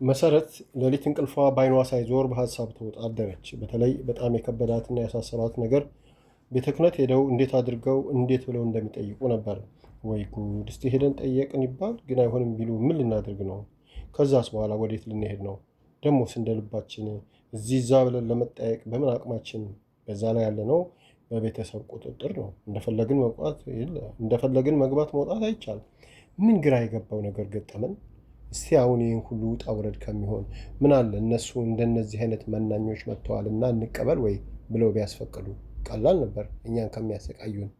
መሰረት ሌሊት እንቅልፏ በዓይኗ ሳይዞር በሐሳብ ተወጣደረች። በተለይ በጣም የከበዳትና ያሳሰባት ነገር ቤተ ክህነት ሄደው እንዴት አድርገው እንዴት ብለው እንደሚጠይቁ ነበር። ወይ ጉድ! እስቲ ሄደን ጠየቅን ይባል ግን አይሆንም ቢሉ ምን ልናደርግ ነው? ከዛስ በኋላ ወዴት ልንሄድ ነው? ደሞስ እንደ ልባችን እዚህ እዛ ብለን ለመጠየቅ በምን አቅማችን? በዛ ላይ ያለ ነው በቤተሰብ ቁጥጥር ነው። እንደፈለግን መግባት መውጣት አይቻልም። ምን ግራ የገባው ነገር ገጠመን? እስቲ አሁን ይህን ሁሉ ውጣ ውረድ ከሚሆን ምን አለ እነሱ እንደነዚህ አይነት መናኞች መጥተዋልና እንቀበል ወይ ብለው ቢያስፈቅዱ ቀላል ነበር እኛን ከሚያሰቃዩን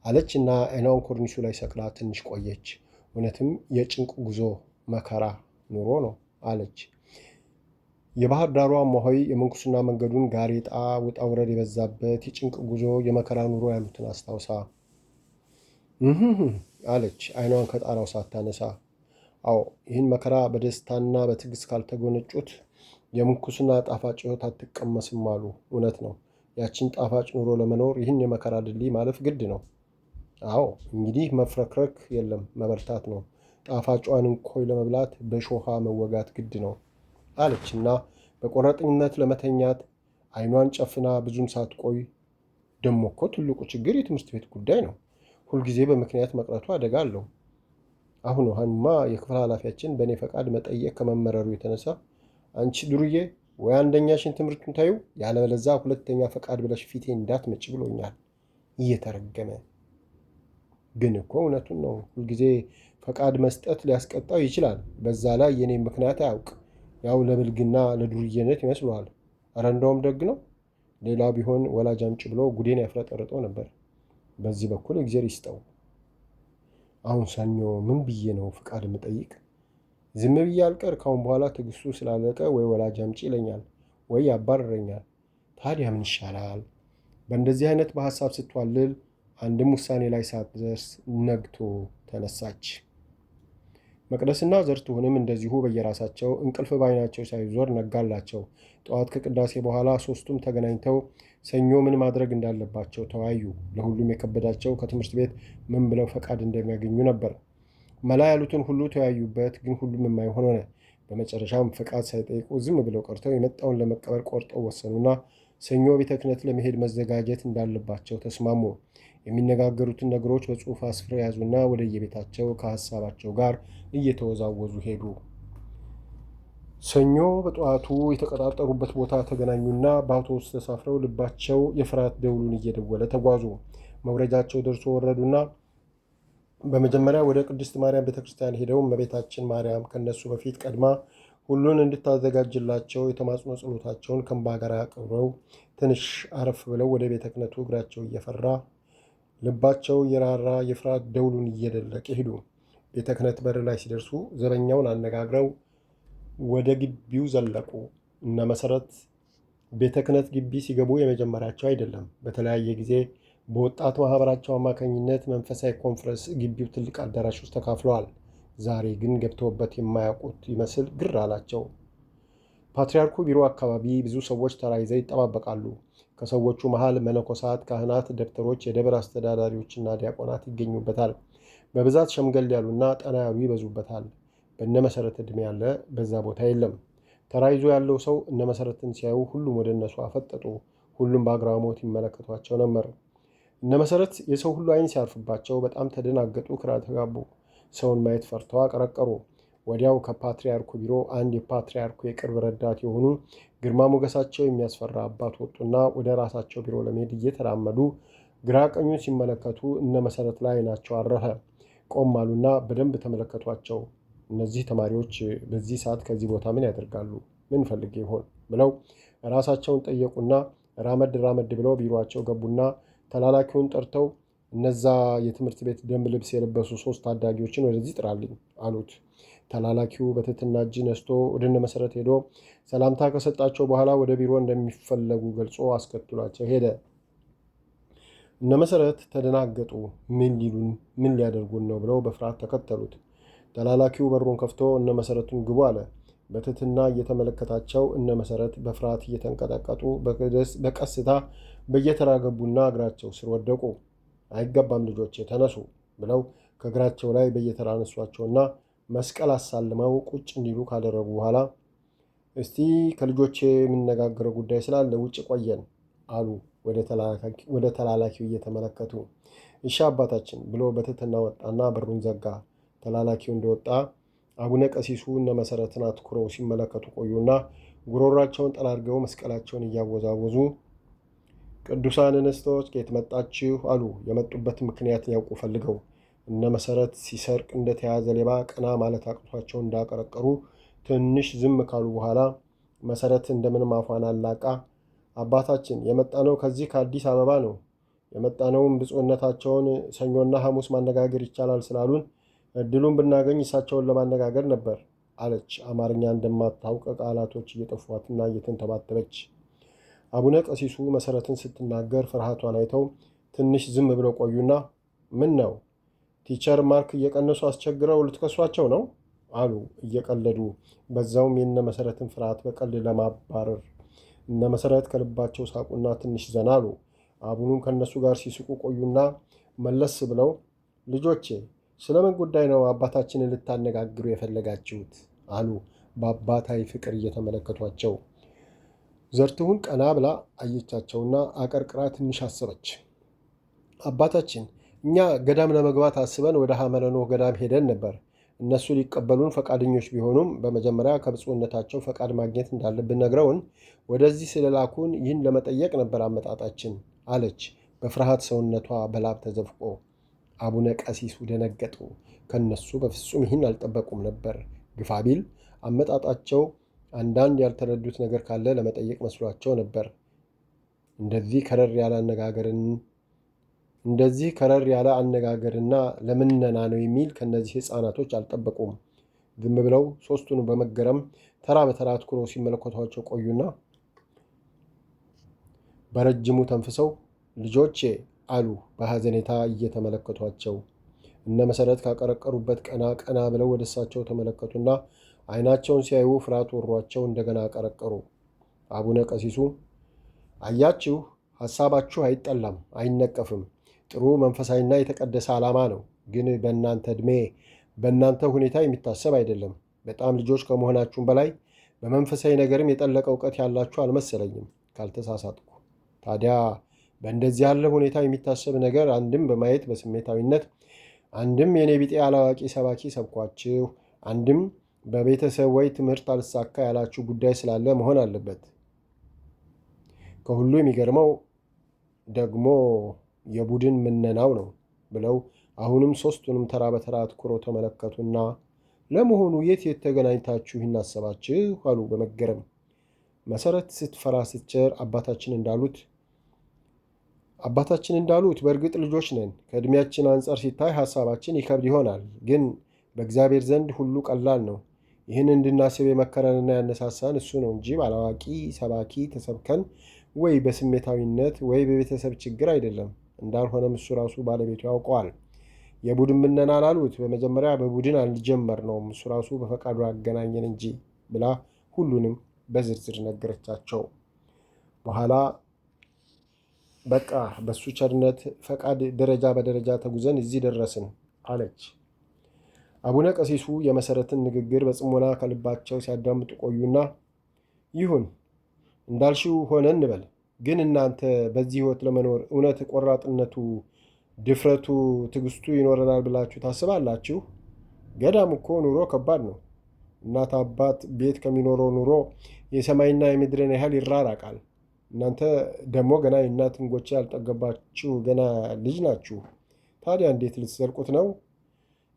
አለች እና አይኗን ኮርኒሱ ላይ ሰቅላ ትንሽ ቆየች። እውነትም የጭንቅ ጉዞ መከራ ኑሮ ነው አለች። የባህር ዳሯ እማሆይ የምንኩስና መንገዱን ጋሬጣ ውጣ ውረድ የበዛበት የጭንቅ ጉዞ የመከራ ኑሮ ያሉትን አስታውሳ አለች አይኗን ከጣራው ሳታነሳ። አዎ ይህን መከራ በደስታና በትዕግስት ካልተጎነጩት የምንኩስና ጣፋጭ ሕይወት አትቀመስም አሉ። እውነት ነው። ያችን ጣፋጭ ኑሮ ለመኖር ይህን የመከራ ድልድይ ማለፍ ግድ ነው። አዎ እንግዲህ መፍረክረክ የለም መበርታት ነው። ጣፋጯን እንኮይ ለመብላት በሾሃ መወጋት ግድ ነው አለች እና በቆረጠኝነት ለመተኛት አይኗን ጨፍና ብዙም ሳትቆይ ደሞ እኮ ትልቁ ችግር የትምህርት ቤት ጉዳይ ነው። ሁልጊዜ በምክንያት መቅረቱ አደጋ አለው። አሁን ውሃንማ የክፍል ኃላፊያችን በእኔ ፈቃድ መጠየቅ ከመመረሩ የተነሳ አንቺ ዱርዬ ወይ አንደኛሽን ትምህርቱን ታዩ ያለበለዛ ሁለተኛ ፈቃድ ብለሽ ፊቴ እንዳትመጭ ብሎኛል። እየተረገመ ግን እኮ እውነቱን ነው። ሁልጊዜ ፈቃድ መስጠት ሊያስቀጣው ይችላል። በዛ ላይ የኔ ምክንያት አያውቅ። ያው ለብልግና ለዱርዬነት ይመስለዋል። እረ እንደውም ደግ ነው። ሌላው ቢሆን ወላጅ አምጪ ብሎ ጉዴን ያፍረጠርጠው ነበር። በዚህ በኩል እግዜር ይስጠው። አሁን ሰኞ ምን ብዬ ነው ፍቃድ የምጠይቅ? ዝም ብዬ አልቀር። ካሁን በኋላ ትዕግስቱ ስላለቀ ወይ ወላጅ አምጪ ይለኛል ወይ ያባረረኛል። ታዲያ ምን ይሻላል? በእንደዚህ አይነት በሐሳብ ስትዋልል አንድም ውሳኔ ላይ ሳትደርስ ነግቶ ተነሳች። መቅደስና ዘርትሁንም እንደዚሁ በየራሳቸው እንቅልፍ ባይናቸው ሳይዞር ነጋላቸው። ጠዋት ከቅዳሴ በኋላ ሦስቱም ተገናኝተው ሰኞ ምን ማድረግ እንዳለባቸው ተወያዩ። ለሁሉም የከበዳቸው ከትምህርት ቤት ምን ብለው ፈቃድ እንደሚያገኙ ነበር። መላ ያሉትን ሁሉ ተወያዩበት፣ ግን ሁሉም የማይሆን ሆነ። በመጨረሻም ፈቃድ ሳይጠይቁ ዝም ብለው ቀርተው የመጣውን ለመቀበል ቆርጠው ወሰኑና ሰኞ ቤተ ክህነት ለመሄድ መዘጋጀት እንዳለባቸው ተስማሙ። የሚነጋገሩትን ነገሮች በጽሑፍ አስፍረው ያዙና ወደየቤታቸው ከሐሳባቸው ጋር እየተወዛወዙ ሄዱ። ሰኞ በጠዋቱ የተቀጣጠሩበት ቦታ ተገናኙና በአውቶቡስ ተሳፍረው ልባቸው የፍርሃት ደውሉን እየደወለ ተጓዙ። መውረጃቸው ደርሶ ወረዱና በመጀመሪያ ወደ ቅድስት ማርያም ቤተክርስቲያን ሄደው እመቤታችን ማርያም ከነሱ በፊት ቀድማ ሁሉን እንድታዘጋጅላቸው የተማጽኖ ጸሎታቸውን ከእንባ ጋር አቅርበው ትንሽ አረፍ ብለው ወደ ቤተ ክህነቱ እግራቸው እየፈራ ልባቸው እየራራ የፍርሃት ደውሉን እየደለቀ ሄዱ። ቤተ ክህነት በር ላይ ሲደርሱ ዘበኛውን አነጋግረው ወደ ግቢው ዘለቁ። እነ መሰረት ቤተ ክህነት ግቢ ሲገቡ የመጀመሪያቸው አይደለም። በተለያየ ጊዜ በወጣት ማህበራቸው አማካኝነት መንፈሳዊ ኮንፈረንስ ግቢው ትልቅ አዳራሽ ውስጥ ተካፍለዋል። ዛሬ ግን ገብተውበት የማያውቁት ይመስል ግር አላቸው። ፓትርያርኩ ቢሮ አካባቢ ብዙ ሰዎች ተራይዘው ይጠባበቃሉ። ከሰዎቹ መሃል መነኮሳት፣ ካህናት፣ ደብተሮች፣ የደብር አስተዳዳሪዎችና ዲያቆናት ይገኙበታል። በብዛት ሸምገል ያሉና ጠና ያሉ ይበዙበታል። በእነ መሰረት ዕድሜ ያለ በዛ ቦታ የለም። ተራይዞ ያለው ሰው እነ መሰረትን ሲያዩ ሁሉም ወደ እነሱ አፈጠጡ። ሁሉም በአግራሞት ይመለከቷቸው ነበር። እነ መሰረት የሰው ሁሉ ዓይን ሲያርፍባቸው በጣም ተደናገጡ፣ ግራ ተጋቡ። ሰውን ማየት ፈርተው አቀረቀሩ። ወዲያው ከፓትርያርኩ ቢሮ አንድ የፓትርያርኩ የቅርብ ረዳት የሆኑ ግርማ ሞገሳቸው የሚያስፈራ አባት ወጡና ወደ ራሳቸው ቢሮ ለመሄድ እየተራመዱ ግራ ቀኙን ሲመለከቱ እነ መሰረት ላይ ዓይናቸው አረፈ። ቆም አሉና በደንብ ተመለከቷቸው። እነዚህ ተማሪዎች በዚህ ሰዓት ከዚህ ቦታ ምን ያደርጋሉ? ምን ፈልጌ ይሆን ብለው ራሳቸውን ጠየቁና ራመድ ራመድ ብለው ቢሮአቸው ገቡና ተላላኪውን ጠርተው እነዛ የትምህርት ቤት ደንብ ልብስ የለበሱ 3 ታዳጊዎችን ወደዚህ ጥራልኝ አሉት። ተላላኪው በትህትና እጅ ነስቶ ወደ እነ መሰረት ሄዶ ሰላምታ ከሰጣቸው በኋላ ወደ ቢሮ እንደሚፈለጉ ገልጾ አስከትሏቸው ሄደ። እነ መሰረት ተደናገጡ። ምን ሊሉን ምን ሊያደርጉን ነው ብለው በፍርሃት ተከተሉት። ተላላኪው በሩን ከፍቶ እነ መሰረቱን ግቡ አለ። በትህትና እየተመለከታቸው እነ መሰረት በፍርሃት እየተንቀጠቀጡ በቀስታ በየተራ ገቡና እግራቸው ስር ወደቁ። አይገባም ልጆቼ ተነሱ ብለው ከእግራቸው ላይ በየተራ አነሷቸውና መስቀል አሳልመው ቁጭ እንዲሉ ካደረጉ በኋላ እስቲ ከልጆቼ የምነጋገረው ጉዳይ ስላለ ውጭ ቆየን አሉ ወደ ተላላኪው እየተመለከቱ። እሺ አባታችን ብሎ በትህትና ወጣና በሩን ዘጋ። ተላላኪው እንደወጣ አቡነ ቀሲሱ እነ መሰረትን አትኩረው ሲመለከቱ ቆዩና ጉሮሯቸውን ጠላርገው መስቀላቸውን እያወዛወዙ ቅዱሳን እንስቶች ከየት መጣችሁ አሉ። የመጡበት ምክንያት ያውቁ ፈልገው። እነ መሰረት ሲሰርቅ እንደተያዘ ሌባ ቀና ማለት አቅቷቸው እንዳቀረቀሩ ትንሽ ዝም ካሉ በኋላ መሰረት እንደምንም አፏን አላቃ አባታችን የመጣነው ከዚህ ከአዲስ አበባ ነው። የመጣነውም ብፁዕነታቸውን ሰኞና ሐሙስ ማነጋገር ይቻላል ስላሉን እድሉን ብናገኝ እሳቸውን ለማነጋገር ነበር አለች። አማርኛ እንደማታውቅ ቃላቶች እየጠፏትና እየተንተባተበች። አቡነ ቀሲሱ መሰረትን ስትናገር ፍርሃቷን አይተው ትንሽ ዝም ብለው ቆዩና ምን ነው ቲቸር ማርክ እየቀነሱ አስቸግረው ልትከሷቸው ነው አሉ እየቀለዱ። በዛውም የነ መሰረትን ፍርሃት በቀልድ ለማባረር። እነ መሰረት ከልባቸው ሳቁና ትንሽ ዘና አሉ። አቡኑም ከእነሱ ጋር ሲስቁ ቆዩና መለስ ብለው ልጆቼ ስለምን ጉዳይ ነው አባታችንን ልታነጋግሩ የፈለጋችሁት አሉ በአባታዊ ፍቅር እየተመለከቷቸው። ዘርትሁን ቀና ብላ አየቻቸውና አቀርቅራ ትንሽ አሰበች። አባታችን እኛ ገዳም ለመግባት አስበን ወደ ሐመረኖህ ገዳም ሄደን ነበር። እነሱ ሊቀበሉን ፈቃደኞች ቢሆኑም በመጀመሪያ ከብፁዕነታቸው ፈቃድ ማግኘት እንዳለብን ነግረውን ወደዚህ ስለላኩን ይህን ለመጠየቅ ነበር አመጣጣችን አለች በፍርሃት ሰውነቷ በላብ ተዘፍቆ። አቡነ ቀሲሱ ደነገጡ። ከነሱ በፍጹም ይህን አልጠበቁም ነበር። ግፋቢል አመጣጣቸው አንዳንድ ያልተረዱት ነገር ካለ ለመጠየቅ መስሏቸው ነበር። እንደዚህ ከረር ያለ አነጋገርና ለምነና ነው የሚል ከነዚህ ሕፃናቶች አልጠበቁም። ዝም ብለው ሦስቱን በመገረም ተራ በተራ አትኩረው ሲመለከቷቸው ቆዩና በረጅሙ ተንፍሰው ልጆቼ አሉ በሐዘኔታ እየተመለከቷቸው። እነ መሰረት ካቀረቀሩበት ቀና ቀና ብለው ወደ እሳቸው ተመለከቱና ዓይናቸውን ሲያዩ ፍርሃት ወሯቸው እንደገና አቀረቀሩ። አቡነ ቀሲሱ አያችሁ፣ ሐሳባችሁ አይጠላም፣ አይነቀፍም። ጥሩ መንፈሳዊና የተቀደሰ ዓላማ ነው። ግን በእናንተ ዕድሜ በእናንተ ሁኔታ የሚታሰብ አይደለም። በጣም ልጆች ከመሆናችሁም በላይ በመንፈሳዊ ነገርም የጠለቀ እውቀት ያላችሁ አልመሰለኝም ካልተሳሳትኩ። ታዲያ በእንደዚህ ያለ ሁኔታ የሚታሰብ ነገር አንድም በማየት በስሜታዊነት፣ አንድም የኔ ቢጤ አላዋቂ ሰባኪ ሰብኳችሁ፣ አንድም በቤተሰብ ወይ ትምህርት አልሳካ ያላችሁ ጉዳይ ስላለ መሆን አለበት። ከሁሉ የሚገርመው ደግሞ የቡድን ምነናው ነው ብለው አሁንም ሦስቱንም ተራ በተራ አትኩረው ተመለከቱና ለመሆኑ የት ተገናኝታችሁ ይናሰባችሁ አሉ በመገረም። መሰረት ስትፈራ ስትቸር አባታችን እንዳሉት በእርግጥ ልጆች ነን። ከዕድሜያችን አንጻር ሲታይ ሐሳባችን ይከብድ ይሆናል። ግን በእግዚአብሔር ዘንድ ሁሉ ቀላል ነው። ይህን እንድናስብ የመከረንና ያነሳሳን እሱ ነው እንጂ ባላዋቂ ሰባኪ ተሰብከን ወይ በስሜታዊነት ወይ በቤተሰብ ችግር አይደለም። እንዳልሆነም እሱ ራሱ ባለቤቱ ያውቀዋል። የቡድን ምነና ላሉት በመጀመሪያ በቡድን አልጀመርነውም፣ እሱ ራሱ በፈቃዱ ያገናኘን እንጂ ብላ ሁሉንም በዝርዝር ነገረቻቸው። በኋላ በቃ በሱ ቸርነት ፈቃድ ደረጃ በደረጃ ተጉዘን እዚህ ደረስን አለች። አቡነ ቀሲሱ የመሰረትን ንግግር በጽሞና ከልባቸው ሲያዳምጡ ቆዩና ይሁን እንዳልሽው ሆነ እንበል። ግን እናንተ በዚህ ሕይወት ለመኖር እውነት ቆራጥነቱ፣ ድፍረቱ፣ ትዕግስቱ ይኖረናል ብላችሁ ታስባላችሁ? ገዳም እኮ ኑሮ ከባድ ነው። እናት አባት ቤት ከሚኖረው ኑሮ የሰማይና የምድርን ያህል ይራራቃል። እናንተ ደግሞ ገና የእናት እንጎቻ ያልጠገባችሁ ገና ልጅ ናችሁ። ታዲያ እንዴት ልትዘልቁት ነው?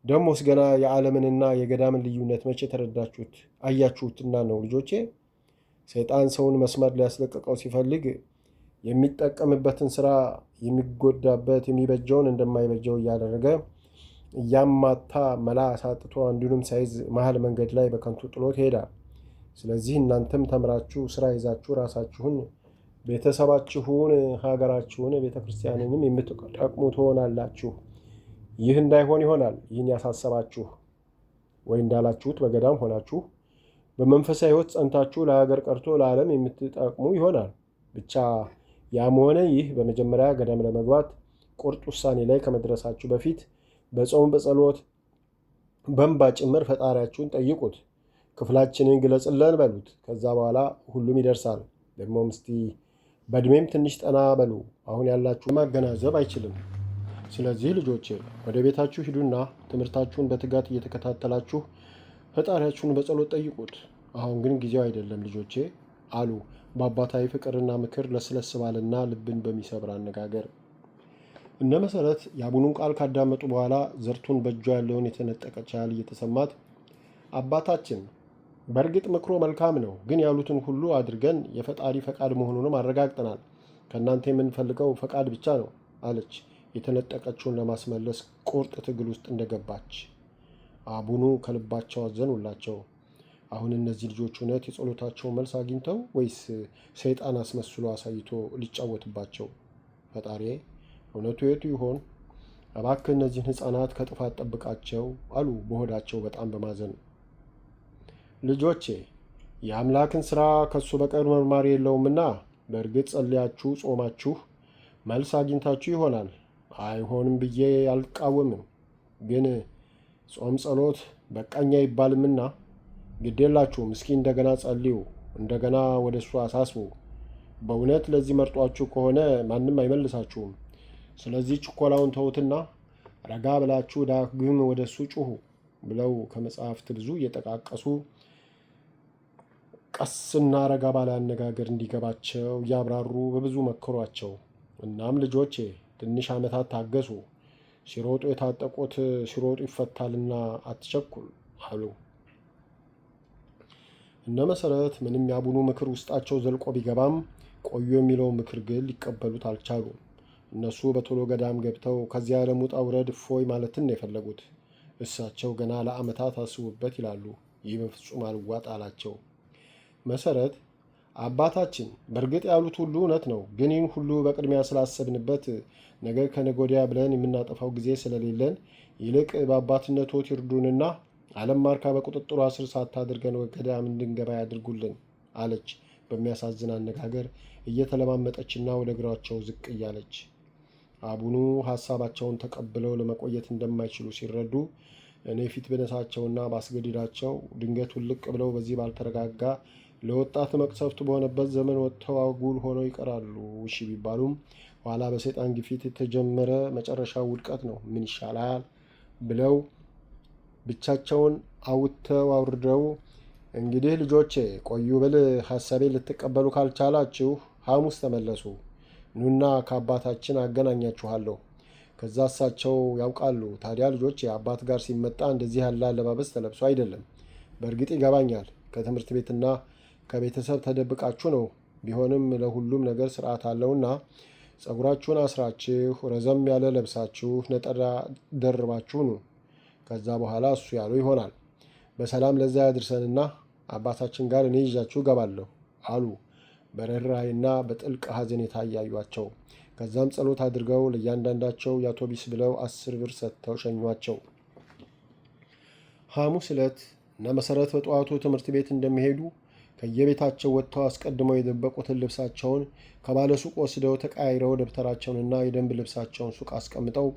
ደሞስ ገና የዓለምንና የገዳምን ልዩነት መቼ ተረዳችሁት አያችሁትና ነው ልጆቼ? ሰይጣን ሰውን መስመር ሊያስለቅቀው ሲፈልግ የሚጠቀምበትን ስራ የሚጎዳበት የሚበጀውን እንደማይበጀው እያደረገ እያማታ መላ አሳጥቶ አንዱንም ሳይዝ መሀል መንገድ ላይ በከንቱ ጥሎት ይሄዳል። ስለዚህ እናንተም ተምራችሁ ስራ ይዛችሁ ራሳችሁን፣ ቤተሰባችሁን፣ ሀገራችሁን፣ ቤተ ክርስቲያንንም የምትጠቅሙ ትሆናላችሁ። ይህ እንዳይሆን ይሆናል ይህን ያሳሰባችሁ። ወይ እንዳላችሁት በገዳም ሆናችሁ በመንፈሳዊ ሕይወት ጸንታችሁ ለሀገር ቀርቶ ለዓለም የምትጠቅሙ ይሆናል። ብቻ ያም ሆነ ይህ በመጀመሪያ ገዳም ለመግባት ቁርጥ ውሳኔ ላይ ከመድረሳችሁ በፊት በጾም በጸሎት በእንባ ጭምር ፈጣሪያችሁን ጠይቁት፣ ክፍላችንን ግለጽልን በሉት። ከዛ በኋላ ሁሉም ይደርሳል። ደግሞም እስቲ በእድሜም ትንሽ ጠና በሉ። አሁን ያላችሁ ማገናዘብ አይችልም። ስለዚህ ልጆቼ ወደ ቤታችሁ ሂዱና ትምህርታችሁን በትጋት እየተከታተላችሁ ፈጣሪያችሁን በጸሎት ጠይቁት። አሁን ግን ጊዜው አይደለም ልጆቼ አሉ በአባታዊ ፍቅርና ምክር ለስለስ ባለና ልብን በሚሰብር አነጋገር። እነ መሰረት የአቡኑን ቃል ካዳመጡ በኋላ ዘርቱን በእጇ ያለውን የተነጠቀች ያህል እየተሰማት አባታችን በእርግጥ ምክሮ መልካም ነው፣ ግን ያሉትን ሁሉ አድርገን የፈጣሪ ፈቃድ መሆኑንም አረጋግጠናል። ከእናንተ የምንፈልገው ፈቃድ ብቻ ነው አለች፣ የተነጠቀችውን ለማስመለስ ቁርጥ ትግል ውስጥ እንደገባች። አቡኑ ከልባቸው አዘኑላቸው። አሁን እነዚህ ልጆች እውነት የጸሎታቸው መልስ አግኝተው ወይስ ሰይጣን አስመስሎ አሳይቶ ሊጫወትባቸው? ፈጣሪ እውነቱ የቱ ይሆን? እባክህ እነዚህን ሕፃናት ከጥፋት ጠብቃቸው አሉ በሆዳቸው በጣም በማዘን። ልጆቼ የአምላክን ሥራ ከሱ በቀር መርማሪ የለውምና በእርግጥ ጸልያችሁ ጾማችሁ መልስ አግኝታችሁ ይሆናል። አይሆንም ብዬ አልቃወምም። ግን ጾም ጸሎት በቃኛ አይባልምና ግዴላችሁም። እስኪ እንደገና ጸልዩ፣ እንደገና ወደ እሱ አሳስቡ። በእውነት ለዚህ መርጧችሁ ከሆነ ማንም አይመልሳችሁም። ስለዚህ ችኮላውን ተውትና ረጋ ብላችሁ ዳግም ወደ እሱ ጩኹ ብለው ከመጽሐፍት ብዙ እየጠቃቀሱ ቀስና ረጋ ባለ አነጋገር እንዲገባቸው እያብራሩ በብዙ መከሯቸው። እናም ልጆቼ ትንሽ ዓመታት ታገሱ፣ ሲሮጡ የታጠቁት ሲሮጡ ይፈታልና አትቸኩል አሉ። እነ መሰረት ምንም ያቡኑ ምክር ውስጣቸው ዘልቆ ቢገባም ቆዩ የሚለው ምክር ግን ሊቀበሉት አልቻሉም። እነሱ በቶሎ ገዳም ገብተው ከዚያ ዓለም ውጣ ውረድ እፎይ ማለትን ነው የፈለጉት። እሳቸው ገና ለዓመታት አስቡበት ይላሉ። ይህ በፍጹም አልዋጥ አላቸው። መሰረት አባታችን በእርግጥ ያሉት ሁሉ እውነት ነው፣ ግን ይህን ሁሉ በቅድሚያ ስላሰብንበት ነገ ከነገ ወዲያ ብለን የምናጠፋው ጊዜ ስለሌለን ይልቅ በአባትነቶት ይርዱንና ዓለም ማርካ በቁጥጥሯ ስር ሳታድርገን ገዳም እንድንገባ ያድርጉልን አለች በሚያሳዝን አነጋገር እየተለማመጠችና ወደ እግራቸው ዝቅ እያለች። አቡኑ ሀሳባቸውን ተቀብለው ለመቆየት እንደማይችሉ ሲረዱ እኔ ፊት በነሳቸውና ባስገድዳቸው ድንገት ውልቅ ብለው በዚህ ባልተረጋጋ ለወጣት መቅሰፍት በሆነበት ዘመን ወጥተው አጉል ሆነው ይቀራሉ። እሺ ቢባሉም ኋላ በሰይጣን ግፊት የተጀመረ መጨረሻው ውድቀት ነው። ምን ይሻላል ብለው ብቻቸውን አውጥተው አውርደው እንግዲህ ልጆቼ ቆዩ ብል ሀሳቤን ልትቀበሉ ካልቻላችሁ ሐሙስ ተመለሱ፣ ኑና ከአባታችን አገናኛችኋለሁ። ከዛ እሳቸው ያውቃሉ። ታዲያ ልጆቼ አባት ጋር ሲመጣ እንደዚህ ያለ አለባበስ ተለብሶ አይደለም። በእርግጥ ይገባኛል፣ ከትምህርት ቤትና ከቤተሰብ ተደብቃችሁ ነው። ቢሆንም ለሁሉም ነገር ስርዓት አለውና ጸጉራችሁን አስራችሁ ረዘም ያለ ለብሳችሁ ነጠላ ደርባችሁ ነው። ከዛ በኋላ እሱ ያለው ይሆናል። በሰላም ለዛ ያድርሰንና አባታችን ጋር እኔ ይዣችሁ እገባለሁ አሉ በርኅራኄና በጥልቅ ሐዘኔታ እያዩአቸው። ከዛም ጸሎት አድርገው ለእያንዳንዳቸው የአውቶቢስ ብለው 10 ብር ሰጥተው ሸኟቸው። ሐሙስ ዕለት እነ መሰረት በጠዋቱ ትምህርት ቤት እንደሚሄዱ ከየቤታቸው ወጥተው አስቀድመው የደበቁትን ልብሳቸውን ከባለ ሱቅ ወስደው ተቃይረው ደብተራቸውንና የደንብ ልብሳቸውን ሱቅ አስቀምጠው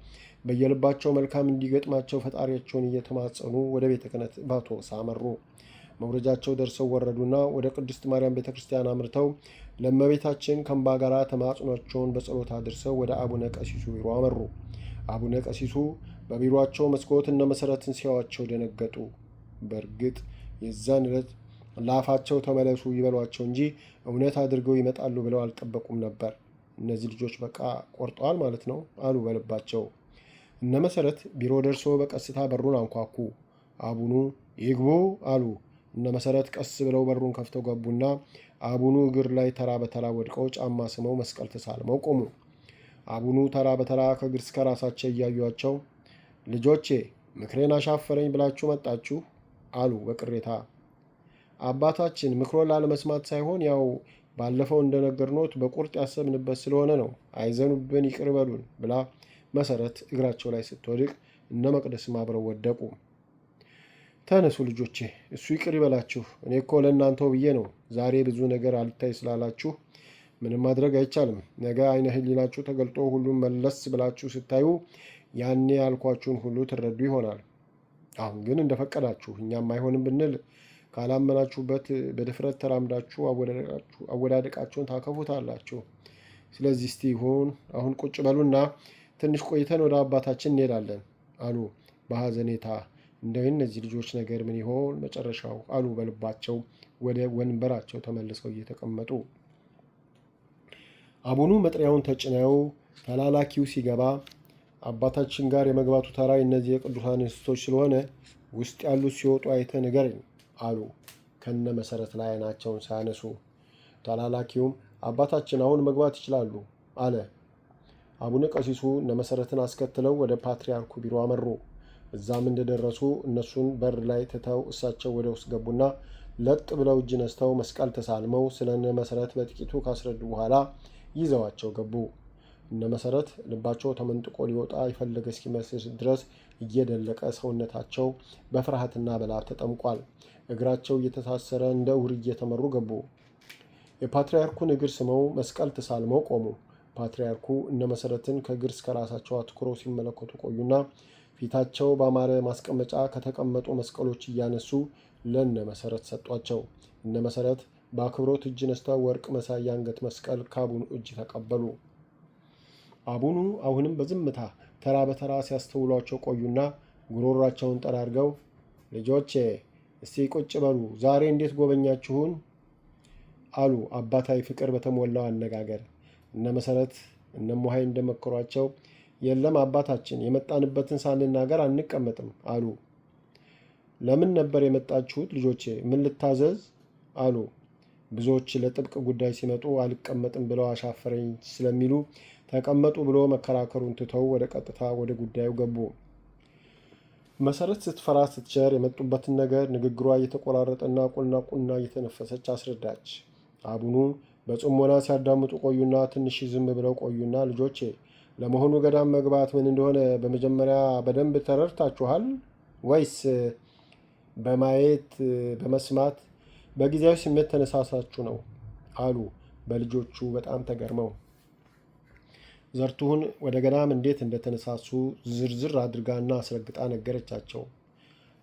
በየልባቸው መልካም እንዲገጥማቸው ፈጣሪያቸውን እየተማጸኑ ወደ ቤተ ክህነት በአውቶቡስ አመሩ። መውረጃቸው ደርሰው ወረዱና ወደ ቅድስት ማርያም ቤተ ክርስቲያን አምርተው ለእመቤታችን ከእንባ ጋር ተማጽኗቸውን በጸሎት አድርሰው ወደ አቡነ ቀሲሱ ቢሮ አመሩ። አቡነ ቀሲሱ በቢሮአቸው መስኮት እነ መሰረትን ሲያዩአቸው ደነገጡ። በእርግጥ የዛን ዕለት ለአፋቸው ተመለሱ ይበሏቸው እንጂ እውነት አድርገው ይመጣሉ ብለው አልጠበቁም ነበር። እነዚህ ልጆች በቃ ቆርጠዋል ማለት ነው አሉ በልባቸው። እነ መሰረት ቢሮ ደርሶ በቀስታ በሩን አንኳኩ። አቡኑ ይግቡ አሉ። እነ መሰረት ቀስ ብለው በሩን ከፍተው ገቡና አቡኑ እግር ላይ ተራ በተራ ወድቀው ጫማ ስመው መስቀል ተሳልመው ቆሙ። አቡኑ ተራ በተራ ከእግር እስከ ራሳቸው እያዩአቸው ልጆቼ ምክሬን አሻፈረኝ ብላችሁ መጣችሁ አሉ በቅሬታ። አባታችን ምክሮን ላለመስማት ሳይሆን ያው ባለፈው እንደነገርኖት በቁርጥ ያሰብንበት ስለሆነ ነው። አይዘኑብን፣ ይቅር በሉን ብላ መሰረት እግራቸው ላይ ስትወድቅ እነ መቅደስም አብረው ወደቁ። ተነሱ ልጆቼ፣ እሱ ይቅር ይበላችሁ። እኔ እኮ ለእናንተው ብዬ ነው። ዛሬ ብዙ ነገር አልታይ ስላላችሁ ምንም ማድረግ አይቻልም። ነገ አይነ ህሊናችሁ ተገልጦ ሁሉም መለስ ብላችሁ ስታዩ ያኔ ያልኳችሁን ሁሉ ትረዱ ይሆናል። አሁን ግን እንደፈቀዳችሁ፣ እኛም አይሆንም ብንል ካላመናችሁበት በድፍረት ተራምዳችሁ አወዳደቃችሁን ታከፉታላችሁ። ስለዚህ እስቲ ይሁን አሁን ቁጭ በሉና ትንሽ ቆይተን ወደ አባታችን እንሄዳለን አሉ በሐዘኔታ። እንደው እነዚህ ልጆች ነገር ምን ይሆን መጨረሻው አሉ በልባቸው ወደ ወንበራቸው ተመልሰው እየተቀመጡ። አቡኑ መጥሪያውን ተጭነው ተላላኪው ሲገባ አባታችን ጋር የመግባቱ ተራ እነዚህ የቅዱሳን እንስቶች ስለሆነ ውስጥ ያሉት ሲወጡ አይተ ንገረኝ አሉ ከነ መሰረት ላይ አይናቸውን ሳያነሱ። ተላላኪውም አባታችን አሁን መግባት ይችላሉ አለ። አቡነ ቀሲሱ እነ መሰረትን አስከትለው ወደ ፓትርያርኩ ቢሮ አመሩ። እዛም እንደደረሱ እነሱን በር ላይ ትተው እሳቸው ወደ ውስጥ ገቡና ለጥ ብለው እጅ ነስተው መስቀል ተሳልመው ስለ እነ መሰረት በጥቂቱ ካስረዱ በኋላ ይዘዋቸው ገቡ። እነ መሰረት ልባቸው ተመንጥቆ ሊወጣ የፈለገ እስኪመስል ድረስ እየደለቀ ሰውነታቸው በፍርሃትና በላብ ተጠምቋል። እግራቸው እየተሳሰረ እንደ እውር እየተመሩ ገቡ። የፓትርያርኩን እግር ስመው መስቀል ተሳልመው ቆሙ። ፓትርያርኩ እነ መሰረትን ከእግር እስከ ራሳቸው አትኩረው ሲመለከቱ ቆዩና ፊታቸው ባማረ ማስቀመጫ ከተቀመጡ መስቀሎች እያነሱ ለእነ መሰረት ሰጧቸው። እነ መሰረት በአክብሮት እጅ ነስተው ወርቅ መሳይ የአንገት መስቀል ከአቡኑ እጅ ተቀበሉ። አቡኑ አሁንም በዝምታ ተራ በተራ ሲያስተውሏቸው ቆዩና ጉሮሯቸውን ጠራርገው ልጆቼ እስቲ ቁጭ በሉ፣ ዛሬ እንዴት ጎበኛችሁን አሉ አባታዊ ፍቅር በተሞላው አነጋገር። እነ መሰረት እነ ሞሃይ እንደመከሯቸው የለም አባታችን የመጣንበትን ሳንናገር አንቀመጥም አሉ። ለምን ነበር የመጣችሁት ልጆቼ? ምን ልታዘዝ አሉ። ብዙዎች ለጥብቅ ጉዳይ ሲመጡ አልቀመጥም ብለው አሻፈረኝ ስለሚሉ ተቀመጡ ብሎ መከራከሩን ትተው ወደ ቀጥታ ወደ ጉዳዩ ገቡ። መሰረት ስትፈራ ስትቸር የመጡበትን ነገር ንግግሯ እየተቆራረጠና ቁና ቁና እየተነፈሰች አስረዳች። አቡኑ በጽሞና ሲያዳምጡ ቆዩና ትንሽ ዝም ብለው ቆዩና ልጆቼ ለመሆኑ ገዳም መግባት ምን እንደሆነ በመጀመሪያ በደንብ ተረድታችኋል ወይስ በማየት በመስማት በጊዜያዊ ስሜት ተነሳሳችሁ ነው አሉ በልጆቹ በጣም ተገርመው። ዘርቱሁን ወደ ገዳም እንዴት እንደተነሳሱ ዝርዝር አድርጋና አስረግጣ ነገረቻቸው።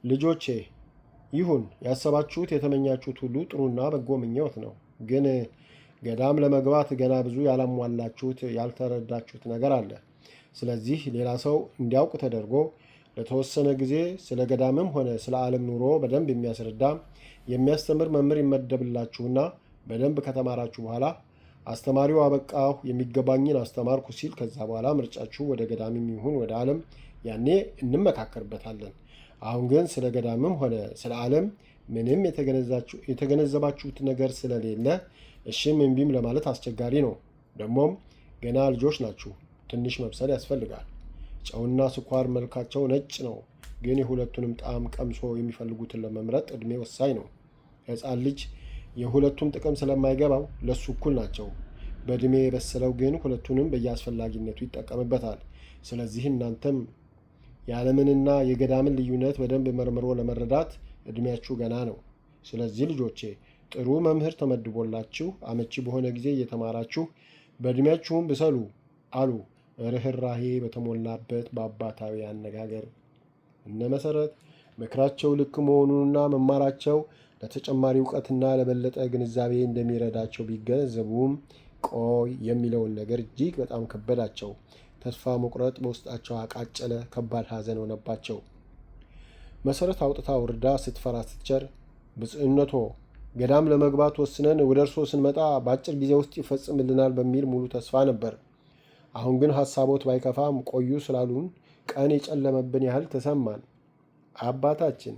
ልጆቼ ይሁን ያሰባችሁት የተመኛችሁት ሁሉ ጥሩና በጎ ምኞት ነው። ግን ገዳም ለመግባት ገና ብዙ ያላሟላችሁት ያልተረዳችሁት ነገር አለ። ስለዚህ ሌላ ሰው እንዲያውቅ ተደርጎ ለተወሰነ ጊዜ ስለ ገዳምም ሆነ ስለ ዓለም ኑሮ በደንብ የሚያስረዳ የሚያስተምር መምህር ይመደብላችሁና በደንብ ከተማራችሁ በኋላ አስተማሪው አበቃሁ የሚገባኝን አስተማርኩ ሲል ከዛ በኋላ ምርጫችሁ ወደ ገዳምም ይሁን ወደ ዓለም ያኔ እንመካከርበታለን። አሁን ግን ስለ ገዳምም ሆነ ስለ ዓለም ምንም የተገነዘባችሁት ነገር ስለሌለ እሺም እምቢም ለማለት አስቸጋሪ ነው። ደግሞም ገና ልጆች ናችሁ። ትንሽ መብሰል ያስፈልጋል። ጨውና ስኳር መልካቸው ነጭ ነው፣ ግን የሁለቱንም ጣዕም ቀምሶ የሚፈልጉትን ለመምረጥ ዕድሜ ወሳኝ ነው። ሕፃን ልጅ የሁለቱም ጥቅም ስለማይገባው ለሱ እኩል ናቸው። በዕድሜ የበሰለው ግን ሁለቱንም በየአስፈላጊነቱ ይጠቀምበታል። ስለዚህ እናንተም የዓለምንና የገዳምን ልዩነት በደንብ መርምሮ ለመረዳት ዕድሜያችሁ ገና ነው። ስለዚህ ልጆቼ ጥሩ መምህር ተመድቦላችሁ አመቺ በሆነ ጊዜ እየተማራችሁ በዕድሜያችሁም ብሰሉ አሉ ርኅራሄ በተሞላበት በአባታዊ አነጋገር። እነ መሰረት ምክራቸው ልክ መሆኑንና መማራቸው ለተጨማሪ እውቀትና ለበለጠ ግንዛቤ እንደሚረዳቸው ቢገነዘቡም ቆይ የሚለውን ነገር እጅግ በጣም ከበዳቸው። ተስፋ መቁረጥ በውስጣቸው አቃጨለ። ከባድ ሐዘን ሆነባቸው። መሰረት አውጥታ ውርዳ ስትፈራ ስትቸር ብጽዕነቶ ገዳም ለመግባት ወስነን ወደ እርሶ ስንመጣ በአጭር ጊዜ ውስጥ ይፈጽምልናል በሚል ሙሉ ተስፋ ነበር። አሁን ግን ሐሳቦት ባይከፋም ቆዩ ስላሉን ቀን የጨለመብን ያህል ተሰማን። አባታችን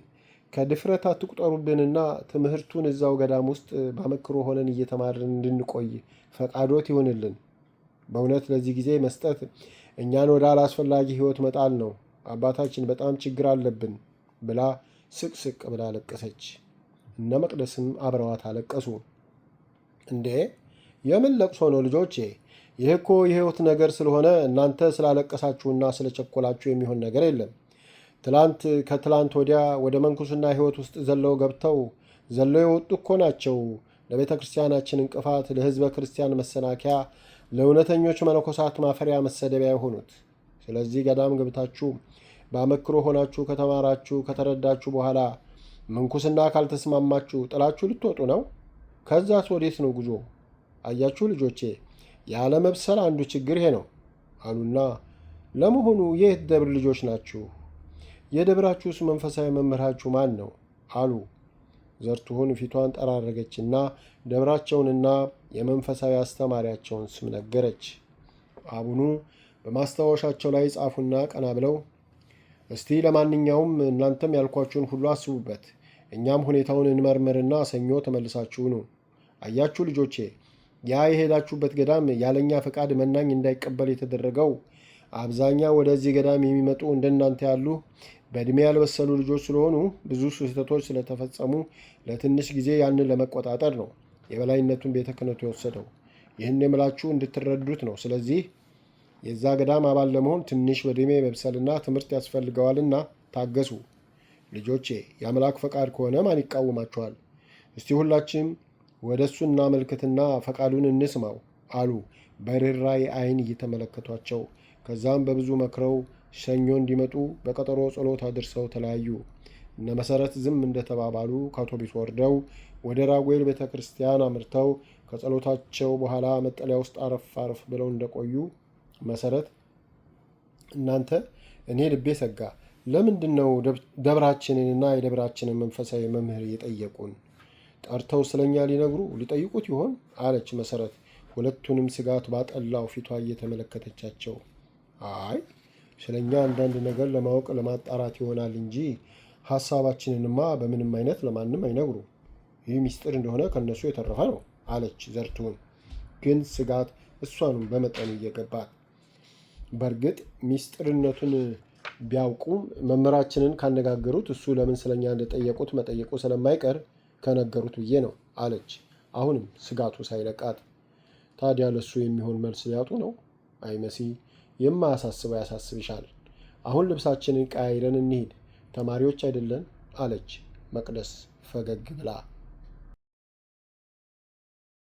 ከድፍረት አትቁጠሩብንና ትምህርቱን እዛው ገዳም ውስጥ ባመክሮ ሆነን እየተማርን እንድንቆይ ፈቃዶት ይሆንልን። በእውነት ለዚህ ጊዜ መስጠት እኛን ወደ አላስፈላጊ ሕይወት መጣል ነው። አባታችን በጣም ችግር አለብን ብላ ስቅስቅ ብላ አለቀሰች። እነ መቅደስም አብረዋት አለቀሱ። እንዴ የምን ለቅሶ ነው ልጆቼ? ይህ እኮ የሕይወት ነገር ስለሆነ እናንተ ስላለቀሳችሁና ስለቸኮላችሁ የሚሆን ነገር የለም። ከትላንት ወዲያ ወደ መንኩስና ሕይወት ውስጥ ዘለው ገብተው ዘለው የወጡ እኮ ናቸው ለቤተ ክርስቲያናችን እንቅፋት፣ ለሕዝበ ክርስቲያን መሰናከያ፣ ለእውነተኞች መነኮሳት ማፈሪያ መሰደቢያ የሆኑት። ስለዚህ ገዳም ገብታችሁ በአመክሮ ሆናችሁ ከተማራችሁ ከተረዳችሁ በኋላ ምንኩስና ካልተስማማችሁ ጥላችሁ ልትወጡ ነው? ከዛስ ወዴት ነው ጉዞ? አያችሁ ልጆቼ፣ ያለመብሰል አንዱ ችግር ይሄ ነው አሉና፣ ለመሆኑ የት ደብር ልጆች ናችሁ? የደብራችሁስ መንፈሳዊ መምህራችሁ ማን ነው? አሉ። ዘርቱሁን ፊቷን ጠራረገችና ደብራቸውንና የመንፈሳዊ አስተማሪያቸውን ስም ነገረች። አቡኑ በማስታወሻቸው ላይ ጻፉና ቀና ብለው፣ እስቲ ለማንኛውም እናንተም ያልኳችሁን ሁሉ አስቡበት፣ እኛም ሁኔታውን እንመርምርና ሰኞ ተመልሳችሁ ነው። አያችሁ ልጆቼ፣ ያ የሄዳችሁበት ገዳም ያለኛ ፈቃድ መናኝ እንዳይቀበል የተደረገው አብዛኛው ወደዚህ ገዳም የሚመጡ እንደናንተ ያሉ በዕድሜ ያልበሰሉ ልጆች ስለሆኑ ብዙ ስህተቶች ስለተፈጸሙ ለትንሽ ጊዜ ያንን ለመቆጣጠር ነው የበላይነቱን ቤተ ክህነቱ የወሰደው። ይህን የምላችሁ እንድትረዱት ነው። ስለዚህ የዛ ገዳም አባል ለመሆን ትንሽ በዕድሜ መብሰልና ትምህርት ያስፈልገዋልና ታገሱ። ልጆቼ፣ የአምላክ ፈቃድ ከሆነ ማን ይቃወማችኋል? እስቲ ሁላችንም ወደ እሱ እናመልክትና ፈቃዱን እንስማው አሉ በርኅራኄ ዓይን እየተመለከቷቸው። ከዛም በብዙ መክረው ሰኞ እንዲመጡ በቀጠሮ ጸሎት አድርሰው ተለያዩ። እነ መሰረት ዝም እንደተባባሉ ከአውቶቡስ ወርደው ወደ ራጉኤል ቤተ ክርስቲያን አምርተው ከጸሎታቸው በኋላ መጠለያ ውስጥ አረፍ ብለው እንደቆዩ መሰረት፣ እናንተ፣ እኔ ልቤ ሰጋ። ለምንድን ነው ደብራችንንና የደብራችንን መንፈሳዊ መምህር የጠየቁን? ጠርተው ስለኛ ሊጠይቁት ይሆን? አለች መሰረት ሁለቱንም ስጋት ባጠላው ፊቷ እየተመለከተቻቸው። አይ ስለኛ አንዳንድ ነገር ለማወቅ ለማጣራት ይሆናል እንጂ ሀሳባችንንማ በምንም አይነት ለማንም አይነግሩ። ይህ ሚስጥር እንደሆነ ከነሱ የተረፈ ነው አለች ዘርቱን። ግን ስጋት እሷንም በመጠኑ እየገባት፣ በእርግጥ ሚስጥርነቱን ቢያውቁም መምህራችንን ካነጋገሩት እሱ ለምን ስለኛ እንደጠየቁት መጠየቁ ስለማይቀር ከነገሩት ብዬ ነው አለች አሁንም ስጋቱ ሳይለቃት። ታዲያ ለሱ የሚሆን መልስ ሊያጡ ነው? አይ መሲ፣ የማያሳስበው ያሳስብሻል። አሁን ልብሳችንን ቀያይረን እንሂድ፣ ተማሪዎች አይደለን? አለች መቅደስ ፈገግ ብላ።